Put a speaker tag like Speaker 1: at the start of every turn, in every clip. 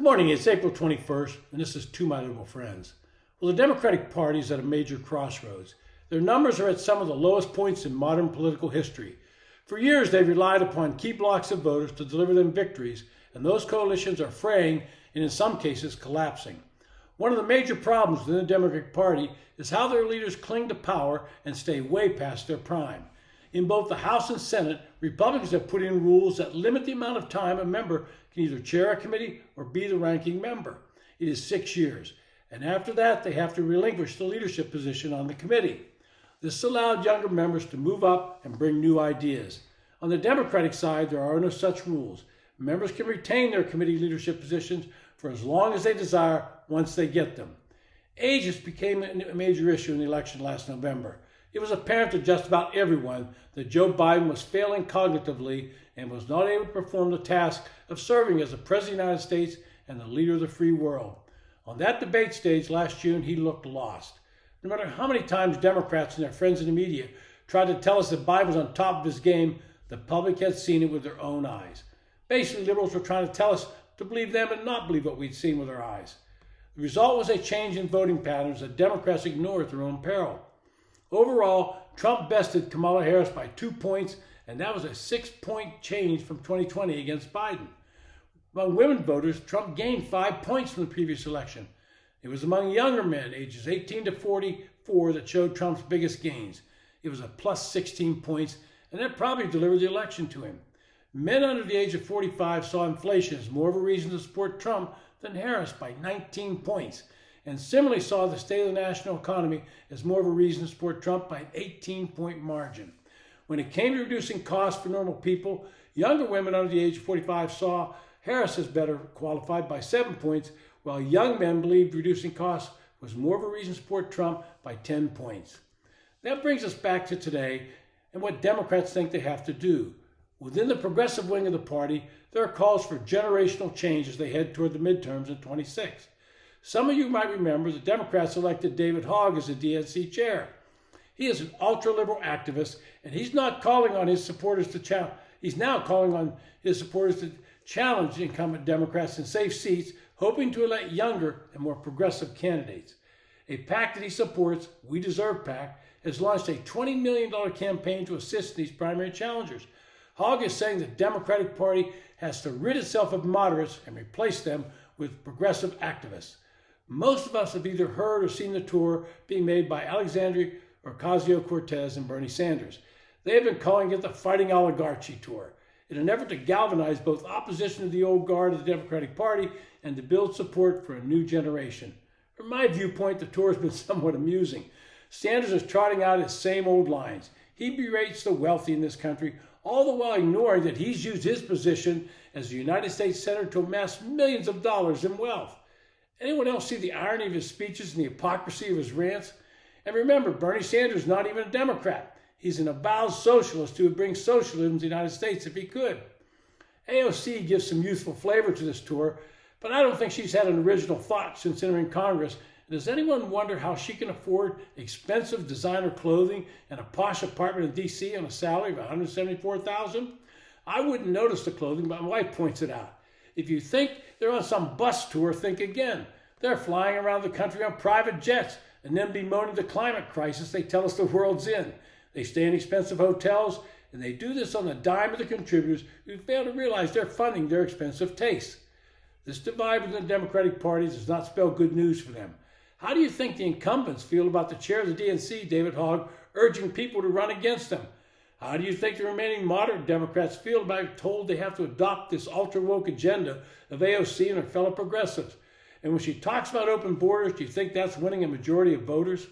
Speaker 1: Good morning, it's April 21st, and this is To My Liberal Friends. Well, the Democratic Party is at a major crossroads. Their numbers are at some of the lowest points in modern political history. For years, they've relied upon key blocks of voters to deliver them victories, and those coalitions are fraying and in some cases collapsing. One of the major problems within the Democratic Party is how their leaders cling to power and stay way past their prime. In both the House and Senate, Republicans have put in rules that limit the amount of time a member can either chair a committee or be the ranking member. It is 6 years, and after that, they have to relinquish the leadership position on the committee. This allowed younger members to move up and bring new ideas. On the Democratic side, there are no such rules. Members can retain their committee leadership positions for as long as they desire once they get them. Age just became a major issue in the election last November. It was apparent to just about everyone that Joe Biden was failing cognitively and was not able to perform the task of serving as the President of the United States and the leader of the free world. On that debate stage last June, he looked lost. No matter how many times Democrats and their friends in the media tried to tell us that Biden was on top of his game, the public had seen it with their own eyes. Basically, liberals were trying to tell us to believe them and not believe what we'd seen with our eyes. The result was a change in voting patterns that Democrats ignored at their own peril. Overall, Trump bested Kamala Harris by 2 points, and that was a 6-point change from 2020 against Biden. Among women voters, Trump gained 5 points from the previous election. It was among younger men, ages 18 to 44, that showed Trump's biggest gains. It was a plus 16 points, and that probably delivered the election to him. Men under the age of 45 saw inflation as more of a reason to support Trump than Harris by 19 points, and similarly saw the state of the national economy as more of a reason to support Trump by an 18-point margin. When it came to reducing costs for normal people, younger women under the age of 45 saw Harris as better qualified by 7 points, while young men believed reducing costs was more of a reason to support Trump by 10 points. That brings us back to today and what Democrats think they have to do. Within the progressive wing of the party, there are calls for generational change as they head toward the midterms in 26. Some of you might remember the Democrats elected David Hogg as the DNC chair. He is an ultra-liberal activist, and he's now calling on his supporters to challenge incumbent Democrats in safe seats, hoping to elect younger and more progressive candidates. A PAC that he supports, We Deserve PAC, has launched a $20 million campaign to assist these primary challengers. Hogg is saying the Democratic Party has to rid itself of moderates and replace them with progressive activists. Most of us have either heard or seen the tour being made by Alexandria Ocasio-Cortez and Bernie Sanders. They have been calling it the Fighting Oligarchy Tour, in an effort to galvanize both opposition to the old guard of the Democratic Party and to build support for a new generation. From my viewpoint, the tour has been somewhat amusing. Sanders is trotting out his same old lines. He berates the wealthy in this country, all the while ignoring that he's used his position as the United States Senator to amass millions of dollars in wealth. Anyone else see the irony of his speeches and the hypocrisy of his rants? And remember, Bernie Sanders is not even a Democrat. He's an avowed socialist who would bring socialism to the United States if he could. AOC gives some youthful flavor to this tour, but I don't think she's had an original thought since entering Congress. Does anyone wonder how she can afford expensive designer clothing and a posh apartment in D.C. on a salary of $174,000? I wouldn't notice the clothing, but my wife points it out. If you think they're on some bus tour, think again. They're flying around the country on private jets and then bemoaning the climate crisis they tell us the world's in. They stay in expensive hotels, and they do this on the dime of the contributors who fail to realize they're funding their expensive tastes. This divide within the Democratic Party does not spell good news for them. How do you think the incumbents feel about the chair of the DNC, David Hogg, urging people to run against them? How do you think the remaining moderate Democrats feel about being told they have to adopt this ultra-woke agenda of AOC and her fellow progressives? And when she talks about open borders, do you think that's winning a majority of voters?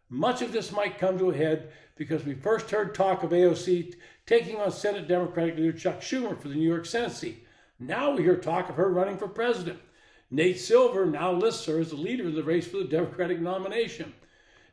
Speaker 1: Much of this might come to a head because we first heard talk of AOC taking on Senate Democratic leader Chuck Schumer for the New York Senate seat. Now we hear talk of her running for president. Nate Silver now lists her as the leader of the race for the Democratic nomination.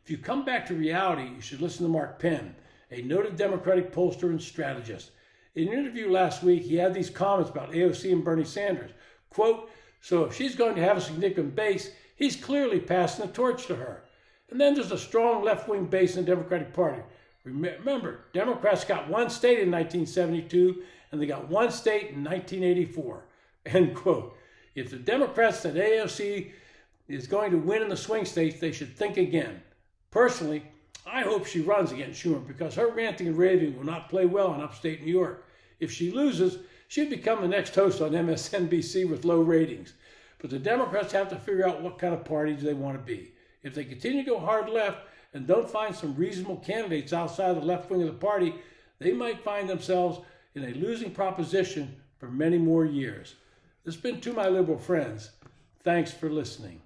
Speaker 1: If you come back to reality, you should listen to Mark Penn, a noted Democratic pollster and strategist. In an interview last week, he had these comments about AOC and Bernie Sanders. Quote, so if she's going to have a significant base, he's clearly passing the torch to her. And then there's a strong left-wing base in the Democratic Party. Remember, Democrats got one state in 1972, and they got one state in 1984. End quote. If the Democrats that AOC is going to win in the swing states, they should think again. Personally, I hope she runs against Schumer because her ranting and raving will not play well in upstate New York. If she loses, she'd become the next host on MSNBC with low ratings. But the Democrats have to figure out what kind of party they want to be. If they continue to go hard left and don't find some reasonable candidates outside the left wing of the party, they might find themselves in a losing proposition for many more years. This has been To My Liberal Friends. Thanks for listening.